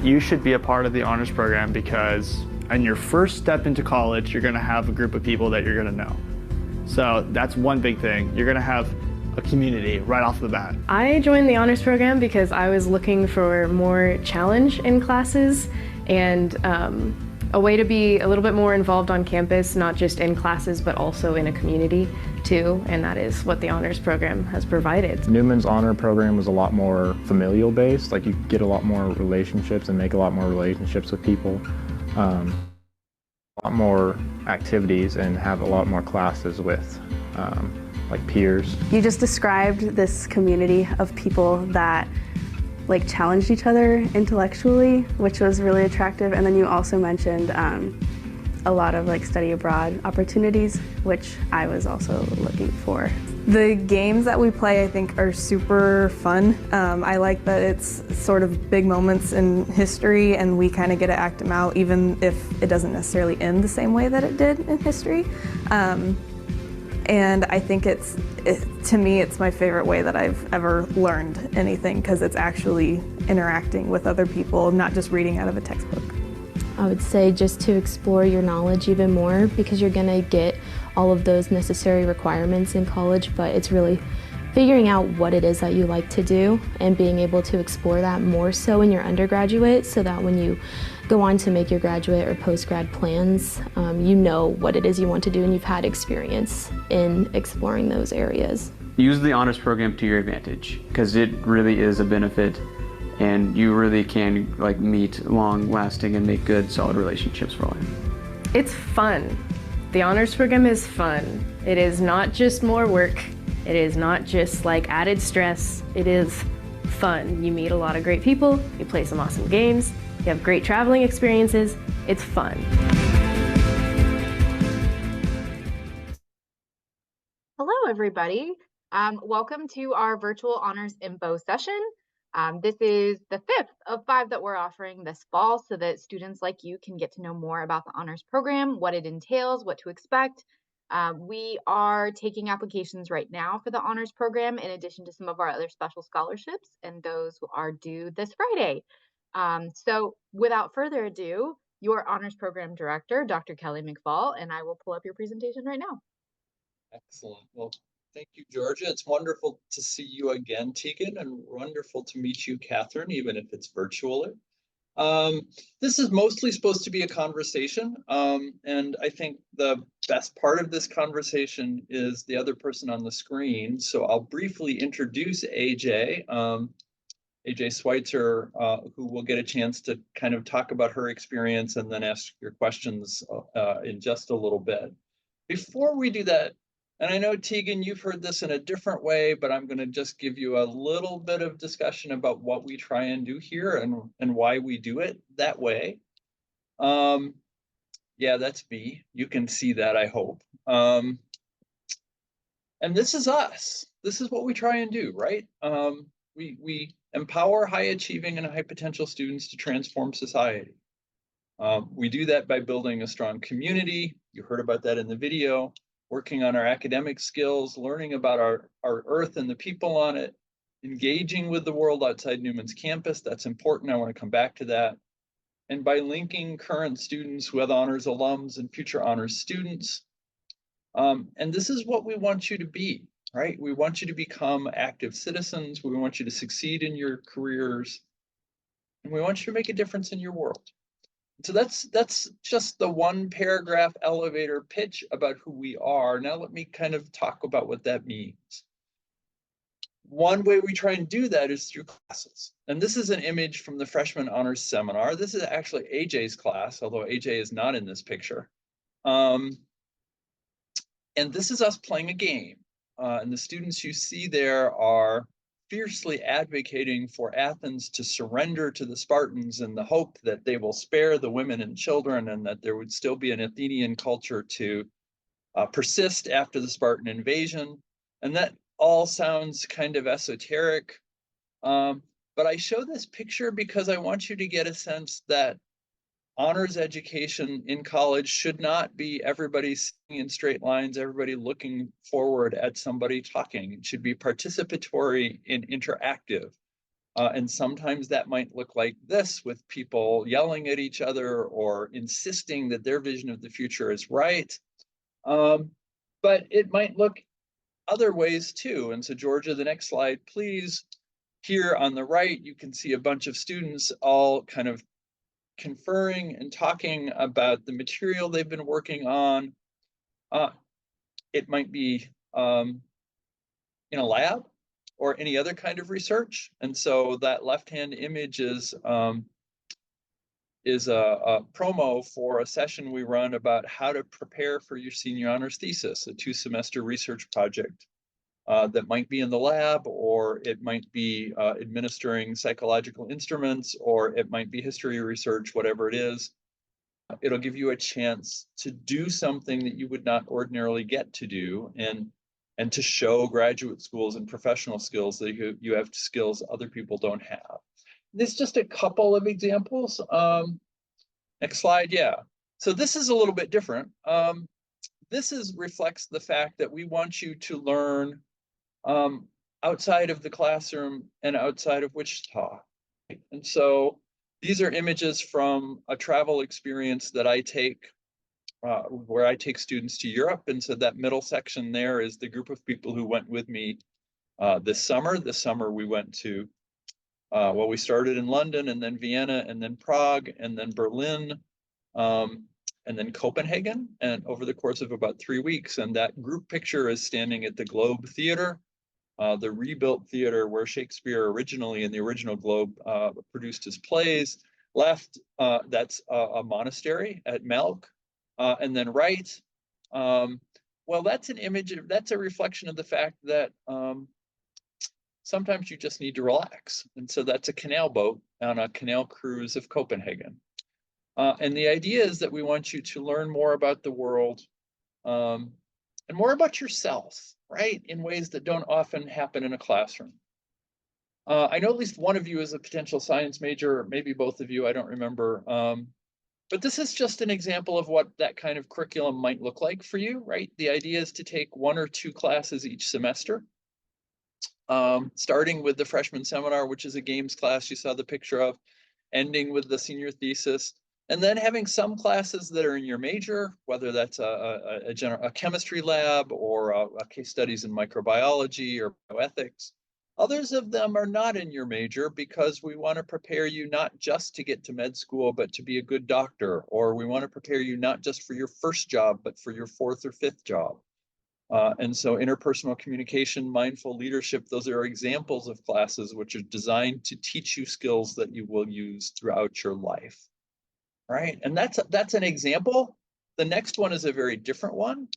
You should be a part of the honors program because on your first step into college, you're going to have a group of people that you're going to know. So that's one big thing. You're going to have a community right off the bat. I joined the honors program because I was looking for more challenge in classes and a way to be a little bit more involved on campus, not just in classes, but also in a community too, and that is what the honors program has provided. Newman's honor program was a lot more familial based, like you get a lot more relationships and make a lot more relationships with people, a lot more activities and have a lot more classes with like peers. You just described this community of people that like challenged each other intellectually, which was really attractive. And then you also mentioned a lot of like study abroad opportunities, which I was also looking for. The games that we play, I think, are super fun. I like that it's sort of big moments in history and we kind of get to act them out, even if it doesn't necessarily end the same way that it did in history. And I think to me, it's my favorite way that I've ever learned anything because it's actually interacting with other people, not just reading out of a textbook. I would say just to explore your knowledge even more because you're going to get all of those necessary requirements in college, but it's really figuring out what it is that you like to do and being able to explore that more so in your undergraduate so that when you go on to make your graduate or post-grad plans, you know what it is you want to do and you've had experience in exploring those areas. Use the honors program to your advantage because it really is a benefit and you really can like meet long-lasting and make good, solid relationships for life. It's fun. The honors program is fun. It is not just more work. It is not just like added stress. It is fun. You meet a lot of great people. You play some awesome games. You have great traveling experiences. It's fun. Hello, everybody. Welcome to our virtual honors info session. This is the 5th of 5 that we're offering this fall so that students like you can get to know more about the honors program, what it entails, what to expect. We are taking applications right now for the honors program in addition to some of our other special scholarships, and those are due this Friday. So without further ado, your honors program director, Dr. Kelly McFall, and I will pull up your presentation right now. Excellent. Well, thank you, Georgia. It's wonderful to see you again, Tegan, and wonderful to meet you, Catherine, even if it's virtually. This is mostly supposed to be a conversation, and I think the best part of this conversation is the other person on the screen. So I'll briefly introduce AJ. AJ Schweitzer, who will get a chance to kind of talk about her experience and then ask your questions in just a little bit. Before we do that, and I know, Tegan, you've heard this in a different way, but I'm going to just give you a little bit of discussion about what we try and do here and why we do it that way. Yeah, that's me. You can see that, I hope. And this is us. This is what we try and do, right? We empower high achieving and high potential students to transform society. We do that by building a strong community. You heard about that in the video. Working on our academic skills, learning about our Earth and the people on it, engaging with the world outside Newman's campus. That's important. I want to come back to that. And by linking current students with honors alums and future honors students. And this is what we want you to be, right? We want you to become active citizens. We want you to succeed in your careers. And we want you to make a difference in your world. So that's just the one paragraph elevator pitch about who we are. Now let me kind of talk about what that means. One way we try and do that is through classes. And this is an image from the freshman honors seminar. This is actually AJ's class, although AJ is not in this picture. And this is us playing a game. And the students you see there are fiercely advocating for Athens to surrender to the Spartans in the hope that they will spare the women and children and that there would still be an Athenian culture to persist after the Spartan invasion. And that all sounds kind of esoteric, but I show this picture because I want you to get a sense that honors education in college should not be everybody sitting in straight lines, everybody looking forward at somebody talking. It should be participatory and interactive. And sometimes that might look like this, with people yelling at each other or insisting that their vision of the future is right. But it might look other ways too. And so Georgia, the next slide, please. Here on the right, you can see a bunch of students all kind of conferring and talking about the material they've been working on. It might be in a lab or any other kind of research. And so that left-hand image is a promo for a session we run about how to prepare for your senior honors thesis, a 2-semester research project that might be in the lab, or it might be administering psychological instruments, or it might be history research, whatever it is. It'll give you a chance to do something that you would not ordinarily get to do, and to show graduate schools and professional skills that you have skills other people don't have. This is just a couple of examples. Next slide, yeah. So this is a little bit different. This reflects the fact that we want you to learn outside of the classroom and outside of Wichita. And so these are images from a travel experience that I take, where I take students to Europe. And so that middle section there is the group of people who went with me this summer. This summer we went to, well, we started in London, and then Vienna, and then Prague, and then Berlin, and then Copenhagen, and over the course of about 3 weeks. And that group picture is standing at the Globe Theater, the rebuilt theater where Shakespeare originally in the original Globe produced his plays. Left, that's a monastery at Melk. And then right, well, that's an image, that's a reflection of the fact that sometimes you just need to relax. And so that's a canal boat on a canal cruise of Copenhagen. And the idea is that we want you to learn more about the world and more about yourself, right? In ways that don't often happen in a classroom. I know at least one of you is a potential science major, or maybe both of you, I don't remember. But this is just an example of what that kind of curriculum might look like for you, right? The idea is to take 1 or 2 classes each semester, starting with the freshman seminar, which is a games class you saw the picture of, ending with the senior thesis, and then having some classes that are in your major, whether that's a chemistry lab or a case studies in microbiology or bioethics. Others of them are not in your major because we want to prepare you not just to get to med school, but to be a good doctor, or we want to prepare you not just for your first job, but for your 4th or 5th job. And so interpersonal communication, mindful leadership, those are examples of classes which are designed to teach you skills that you will use throughout your life. Right, and that's an example. The next one is a very different one,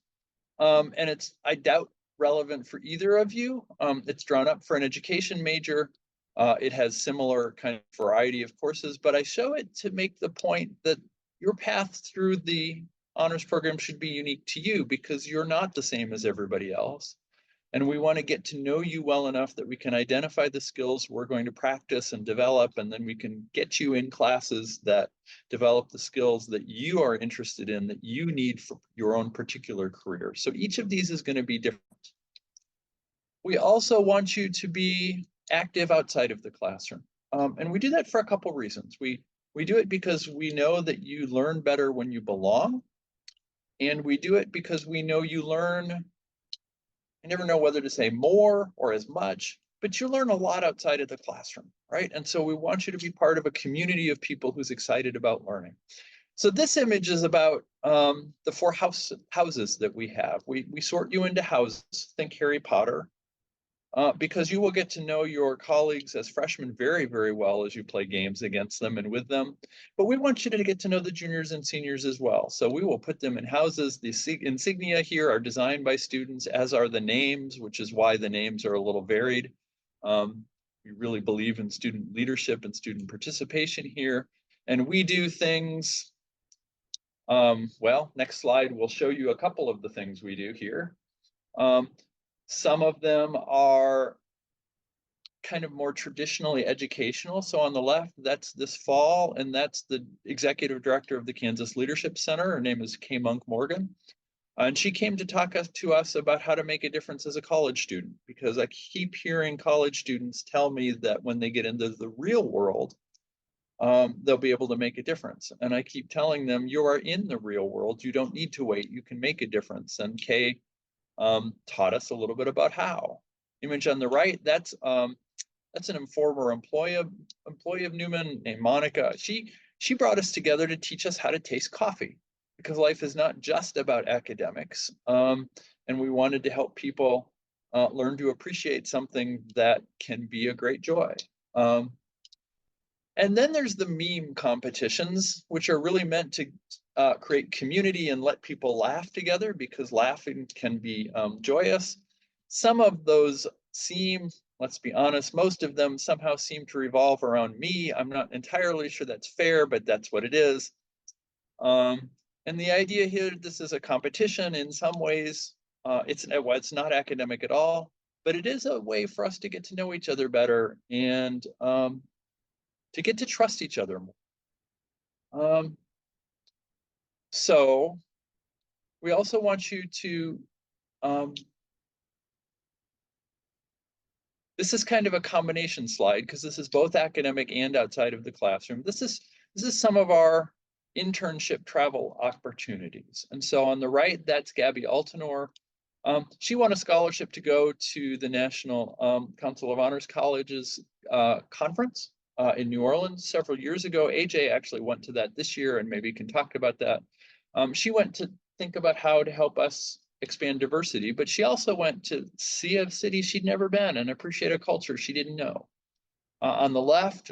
and it's, I doubt, relevant for either of you. It's drawn up for an education major. It has similar kind of variety of courses, but I show it to make the point that your path through the honors program should be unique to you, because you're not the same as everybody else. And we want to get to know you well enough that we can identify the skills we're going to practice and develop, and then we can get you in classes that develop the skills that you are interested in, that you need for your own particular career. So each of these is going to be different. We also want you to be active outside of the classroom. And we do that for a couple reasons. We do it because we know that you learn better when you belong. And we do it because we know you learn, I never know whether to say more or as much, but you learn a lot outside of the classroom, right? And so we want you to be part of a community of people who's excited about learning. So this image is about the 4 houses that we have. We sort you into houses, think Harry Potter, because you will get to know your colleagues as freshmen very, very well as you play games against them and with them. But we want you to get to know the juniors and seniors as well. So we will put them in houses. The insignia here are designed by students, as are the names, which is why the names are a little varied. We really believe in student leadership and student participation here. And we do things, well, next slide will show you a couple of the things we do here. Some of them are kind of more traditionally educational. So on the left, that's this fall, and that's the executive director of the Kansas Leadership Center. Her name is Kay Monk Morgan. And she came to talk to us about how to make a difference as a college student, because I keep hearing college students tell me that when they get into the real world, they'll be able to make a difference. And I keep telling them, you are in the real world. You don't need to wait. You can make a difference. And Kay taught us a little bit about how. Image on the right, that's an former employee of Newman named Monica. She brought us together to teach us how to taste coffee, because life is not just about academics. And we wanted to help people learn to appreciate something that can be a great joy. And then there's the meme competitions, which are really meant to create community and let people laugh together, because laughing can be joyous. Some of those seem, let's be honest, most of them somehow seem to revolve around me. I'm not entirely sure that's fair, but that's what it is. And the idea here, this is a competition in some ways. It's not academic at all, but it is a way for us to get to know each other better and to get to trust each other more. So we also want you to, this is kind of a combination slide, because this is both academic and outside of the classroom. This is some of our internship travel opportunities. And so on the right, that's Gabby Altenor. She won a scholarship to go to the National Council of Honors Colleges conference in New Orleans several years ago. AJ actually went to that this year, and maybe can talk about that. She went to think about how to help us expand diversity, but she also went to see a city she'd never been and appreciate a culture she didn't know. On the left,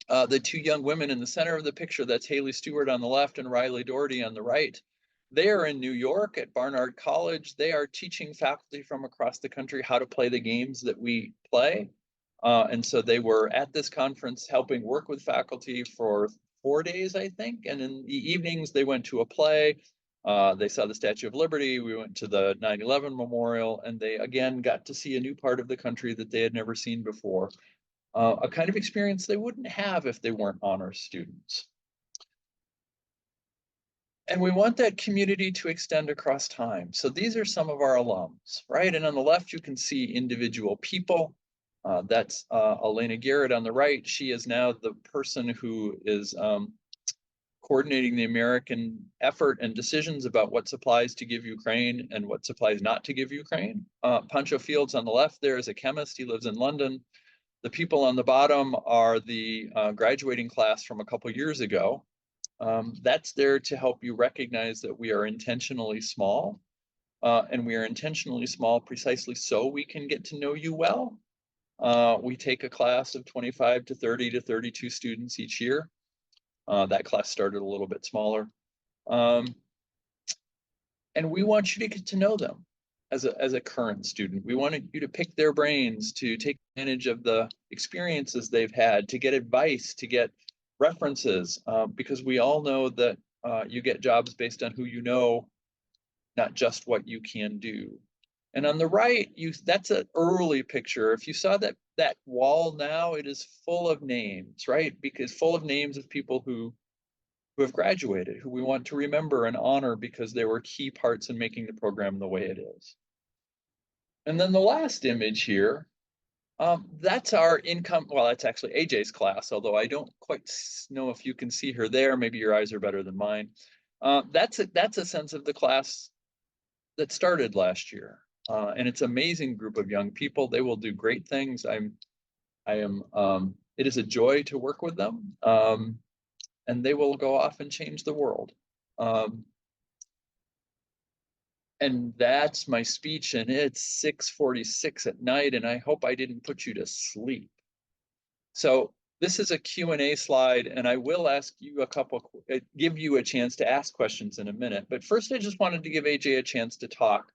the two young women in the center of the picture, that's Haley Stewart on the left and Riley Doherty on the right. They are in New York at Barnard College. They are teaching faculty from across the country how to play the games that we play. And so they were at this conference helping work with faculty for 4 days, I think. And in the evenings, they went to a play. They saw the Statue of Liberty. We went to the 9/11 Memorial, and they again got to see a new part of the country that they had never seen before. A kind of experience they wouldn't have if they weren't honors students. And we want that community to extend across time. So these are some of our alums, right? And on the left, you can see individual people. That's Elena Garrett on the right. She is now the person who is coordinating the American effort and decisions about what supplies to give Ukraine and what supplies not to give Ukraine. Pancho Fields on the left there is a chemist. He lives in London. The people on the bottom are the graduating class from a couple years ago. That's there to help you recognize that we are intentionally small, and we are intentionally small precisely so we can get to know you well. We take a class of 25 to 30 to 32 students each year. That class started a little bit smaller. And we want you to get to know them as a current student. We wanted you to pick their brains, to take advantage of the experiences they've had, to get advice, to get references, because we all know that you get jobs based on who you know, not just what you can do. And on the right, that's an early picture. If you saw that wall now, it is full of names, right? Because full of names of people who have graduated, who we want to remember and honor because they were key parts in making the program the way it is. And then the last image here, that's our income. Well, that's actually AJ's class, although I don't quite know if you can see her there. Maybe your eyes are better than mine. That's a sense of the class that started last year. And it's an amazing group of young people. They will do great things. It is a joy to work with them. And they will go off and change the world. And that's my speech, and it's 6:46 at night, and I hope I didn't put you to sleep. So this is a Q&A slide, and I will ask you give you a chance to ask questions in a minute. But first, I just wanted to give AJ a chance to talk.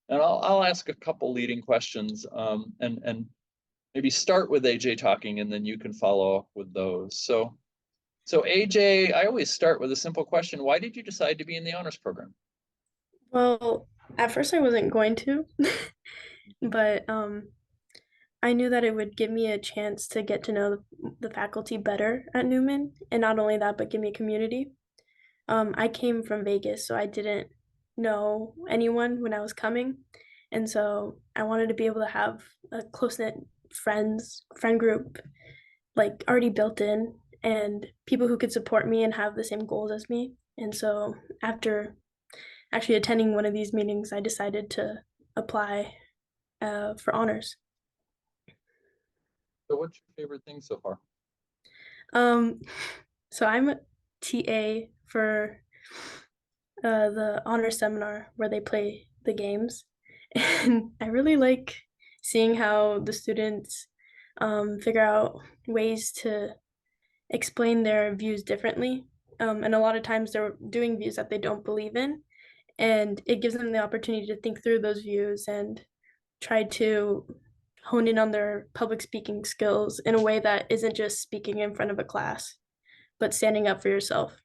And I'll ask a couple leading questions, and maybe start with AJ talking, and then you can follow up with those. So AJ, I always start with a simple question. Why did you decide to be in the honors program? Well, at first I wasn't going to, but I knew that it would give me a chance to get to know the faculty better at Newman, and not only that, but give me a community. I came from Vegas, so I didn't know anyone when I was coming. And so I wanted to be able to have a close-knit friend group like already built in and people who could support me and have the same goals as me. And so after actually attending one of these meetings, I decided to apply for honors. So what's your favorite thing so far? Um, so I'm a TA for the honor seminar where they play the games, and I really like seeing how the students figure out ways to explain their views differently. And a lot of times they're doing views that they don't believe in, and it gives them the opportunity to think through those views and try to hone in on their public speaking skills in a way that isn't just speaking in front of a class, but standing up for yourself.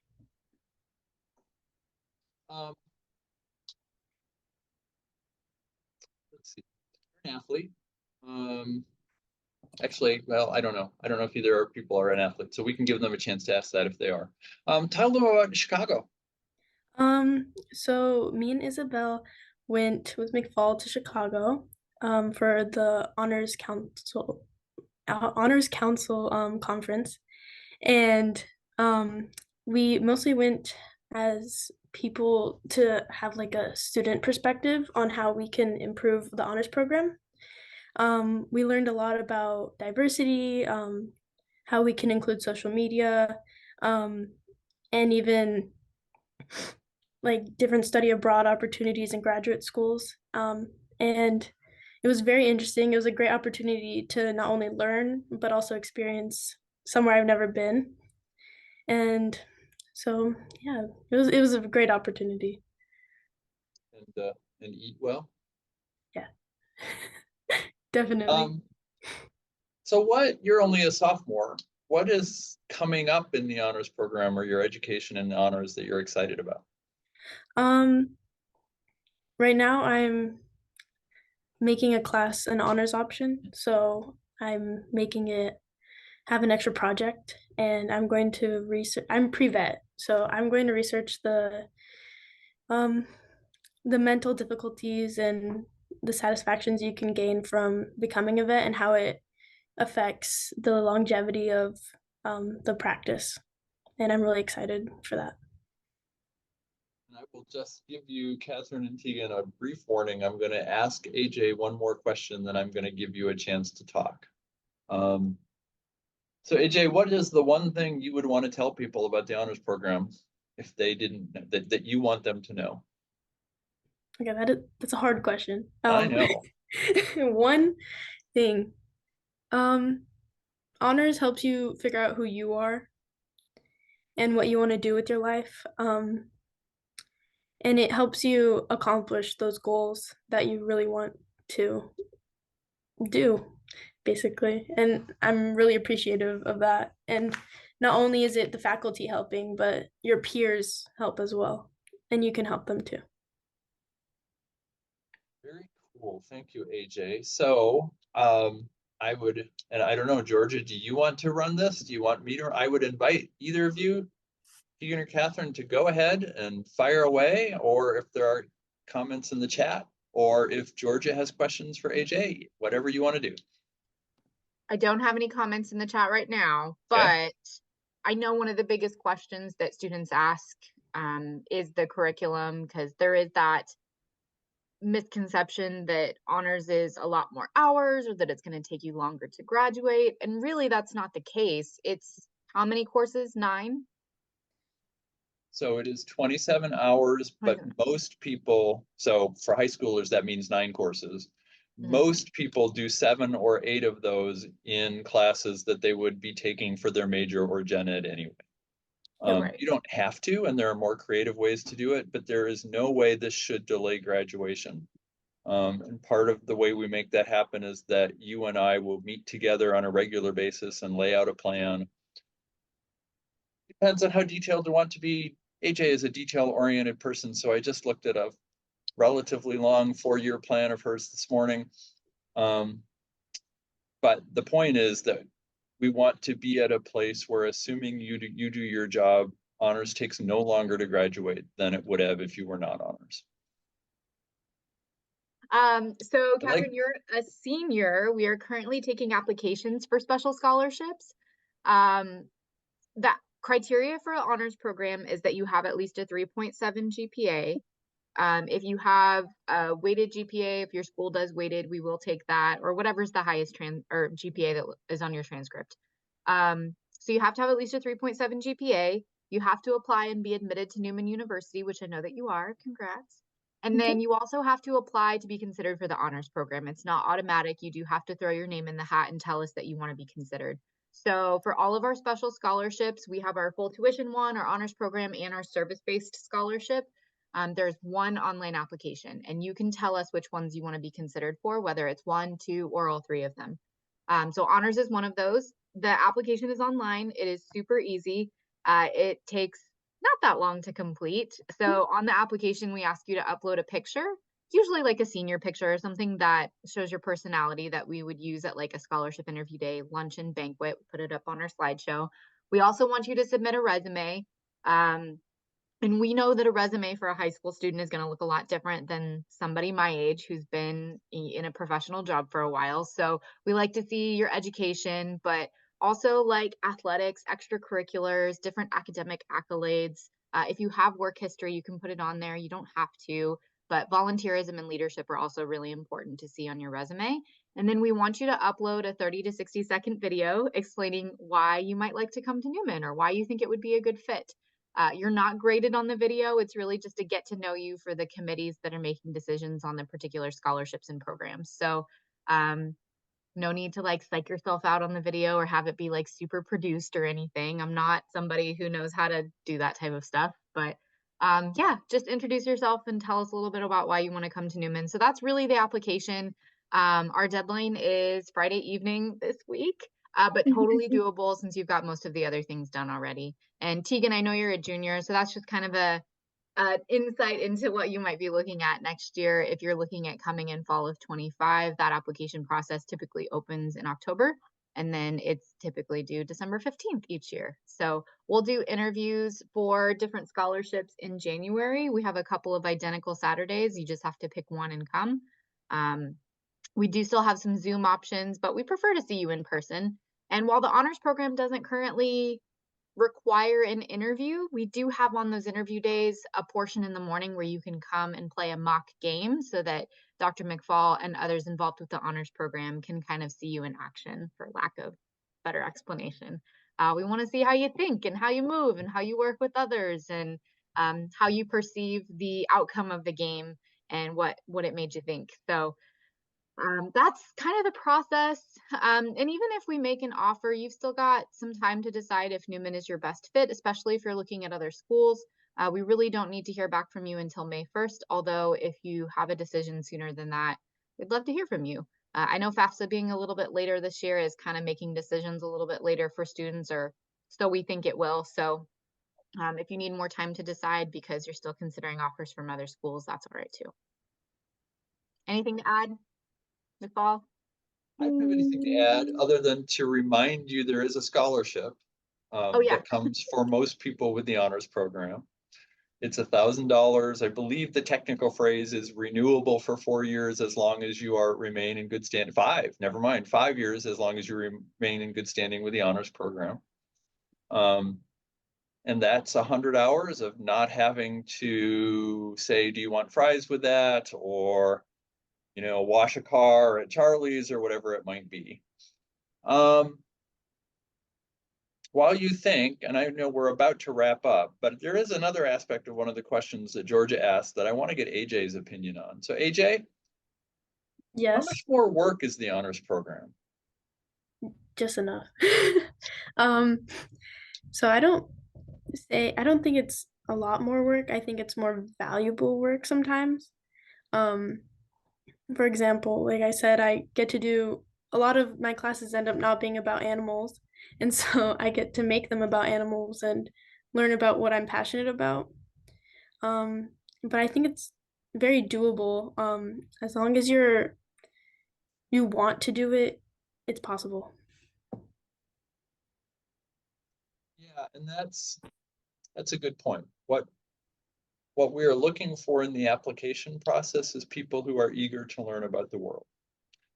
Um, let's see. You're an athlete. Actually, well, I don't know. I don't know if either people are an athlete, so we can give them a chance to ask that if they are. Tell them about Chicago. So me and Isabel went with McFall to Chicago for the Honors Council conference, and we mostly went as people to have like a student perspective on how we can improve the honors program. We learned a lot about diversity, how we can include social media, and even like different study abroad opportunities in graduate schools. And it was very interesting. It was a great opportunity to not only learn, but also experience somewhere I've never been. And so, yeah, it was a great opportunity. And eat well. Yeah, definitely. So you're only a sophomore. What is coming up in the honors program or your education in honors that you're excited about? Right now I'm making a class an honors option. So I'm making it have an extra project and I'm going to research. I'm pre-vet, so I'm going to research um the mental difficulties and the satisfactions you can gain from becoming a vet and how it affects the longevity of the practice. And I'm really excited for that. And I will just give you, Catherine and Tegan, a brief warning. I'm going to ask AJ one more question, then I'm going to give you a chance to talk. So AJ, what is the one thing you would want to tell people about the honors program if they didn't, that you want them to know? Okay, that's a hard question. I know. One thing, honors helps you figure out who you are and what you want to do with your life. And it helps you accomplish those goals that you really want to do, basically. And I'm really appreciative of that. And not only is it the faculty helping, but your peers help as well. And you can help them too. Very cool. Thank you, AJ. So I would, and I don't know, Georgia, do you want to run this? Do you want me to? I would invite either of you, Tegan or Catherine, to go ahead and fire away, or if there are comments in the chat, or if Georgia has questions for AJ, whatever you want to do. I don't have any comments in the chat right now, but I know one of the biggest questions that students ask is the curriculum, because there is that misconception that honors is a lot more hours or that it's going to take you longer to graduate. And really, that's not the case. It's how many courses? 9? So it is 27 hours, but most people, so for high schoolers, that means 9 courses. Most people do 7 or 8 of those in classes that they would be taking for their major or gen ed anyway. You don't have to, and there are more creative ways to do it, but there is no way this should delay graduation. And part of the way we make that happen is that you and I will meet together on a regular basis and lay out a plan. Depends on how detailed you want to be. AJ is a detail-oriented person, so I just looked at a relatively long 4-year plan of hers this morning. But the point is that we want to be at a place where, assuming you do your job, honors takes no longer to graduate than it would have if you were not honors. So I like Catherine, you're a senior. We are currently taking applications for special scholarships. Um, that criteria for an honors program is that you have at least a 3.7 GPA. If you have a weighted GPA, if your school does weighted, we will take that, or whatever's the highest or GPA that is on your transcript. So you have to have at least a 3.7 GPA. You have to apply and be admitted to Newman University, which I know that you are. Congrats. And then you also have to apply to be considered for the honors program. It's not automatic. You do have to throw your name in the hat and tell us that you want to be considered. So for all of our special scholarships, we have our full tuition one, our honors program, and our service-based scholarship. There's one online application, and you can tell us which ones you want to be considered for, whether it's one, two, or all three of them. So honors is one of those. The application is online. It is super easy. It takes not that long to complete. So on the application, we ask you to upload a picture, usually like a senior picture or something that shows your personality that we would use at like a scholarship interview day, lunch and banquet. We put it up on our slideshow. We also want you to submit a resume. And we know that a resume for a high school student is going to look a lot different than somebody my age who's been in a professional job for a while. So we like to see your education, but also like athletics, extracurriculars, different academic accolades. If you have work history, you can put it on there. You don't have to, but volunteerism and leadership are also really important to see on your resume. And then we want you to upload a 30 to 60-second video explaining why you might like to come to Newman or why you think it would be a good fit. You're not graded on the video. It's really just to get to know you for the committees that are making decisions on the particular scholarships and programs. So no need to like psych yourself out on the video or have it be like super produced or anything. I'm not somebody who knows how to do that type of stuff, but yeah, just introduce yourself and tell us a little bit about why you want to come to Newman. So that's really the application. Our deadline is Friday evening this week. But totally doable since you've got most of the other things done already. And Tegan, I know you're a junior, so that's just kind of a insight into what you might be looking at next year. If you're looking at coming in fall of 25, that application process typically opens in October, and then it's typically due December 15th each year. So we'll do interviews for different scholarships in January. We have a couple of identical Saturdays. You just have to pick one and come. We do still have some Zoom options, but we prefer to see you in person. And while the honors program doesn't currently require an interview, we do have on those interview days a portion in the morning where you can come and play a mock game so that Dr. McFall and others involved with the honors program can kind of see you in action, for lack of better explanation. We want to see how you think and how you move and how you work with others and how you perceive the outcome of the game and what it made you think. So that's kind of the process. And even if we make an offer, you've still got some time to decide if Newman is your best fit, especially if you're looking at other schools. We really don't need to hear back from you until May 1st, although if you have a decision sooner than that, we'd love to hear from you. I know FAFSA being a little bit later this year is kind of making decisions a little bit later for students, or so we think it will. So if you need more time to decide because you're still considering offers from other schools, that's all right too. Anything to add? McFall? I don't have anything to add other than to remind you there is a scholarship that comes for most people with the honors program. It's $1,000. I believe the technical phrase is renewable for 4 years as long as you remain in good standing. 5 years as long as you remain in good standing with the honors program. And that's 100 hours of not having to say, do you want fries with that? Or wash a car at Charlie's or whatever it might be. While you think, and I know we're about to wrap up, but there is another aspect of one of the questions that Georgia asked that I want to get AJ's opinion on. So AJ, Yes. How much more work is the honors program? Just enough. So I don't think it's a lot more work. I think it's more valuable work sometimes. For example, like I said, I get to do a lot of my classes end up not being about animals. And so I get to make them about animals and learn about what I'm passionate about. But I think it's very doable. As long as you want to do it, it's possible. Yeah, and that's a good point. What what we are looking for in the application process is people who are eager to learn about the world,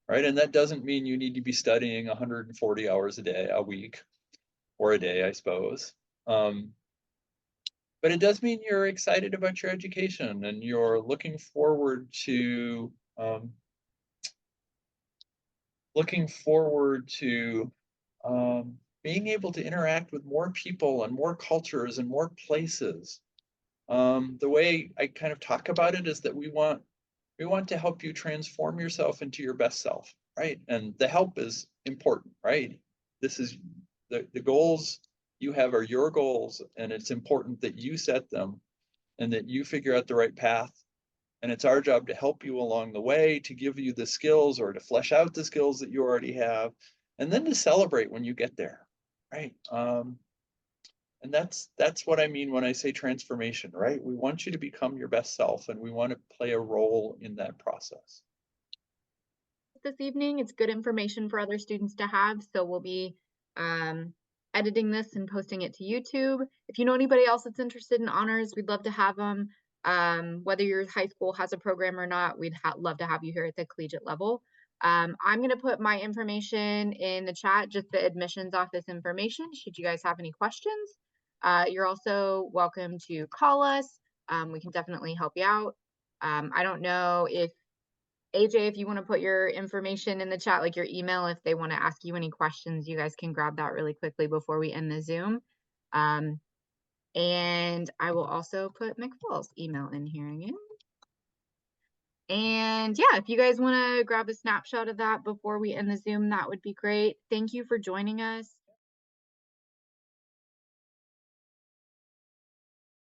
right? And that doesn't mean you need to be studying 140 hours a week, or a day, I suppose. But it does mean you're excited about your education and you're looking forward to being able to interact with more people and more cultures and more places. The way I kind of talk about it is that we want to help you transform yourself into your best self, right? And the help is important, right? This is the goals you have are your goals, and it's important that you set them and that you figure out the right path. And it's our job to help you along the way, to give you the skills or to flesh out the skills that you already have, and then to celebrate when you get there, right? And that's what I mean when I say transformation, right? We want you to become your best self, and we want to play a role in that process. This evening, it's good information for other students to have, so we'll be editing this and posting it to YouTube. If you know anybody else that's interested in honors, we'd love to have them. Whether your high school has a program or not, we'd love to have you here at the collegiate level. I'm going to put my information in the chat, just the admissions office information, should you guys have any questions. You're also welcome to call us. We can definitely help you out. I don't know if AJ, if you want to put your information in the chat, like your email, if they want to ask you any questions, you guys can grab that really quickly before we end the Zoom. And I will also put McFall's email in here again. And yeah, if you guys want to grab a snapshot of that before we end the Zoom, that would be great. Thank you for joining us.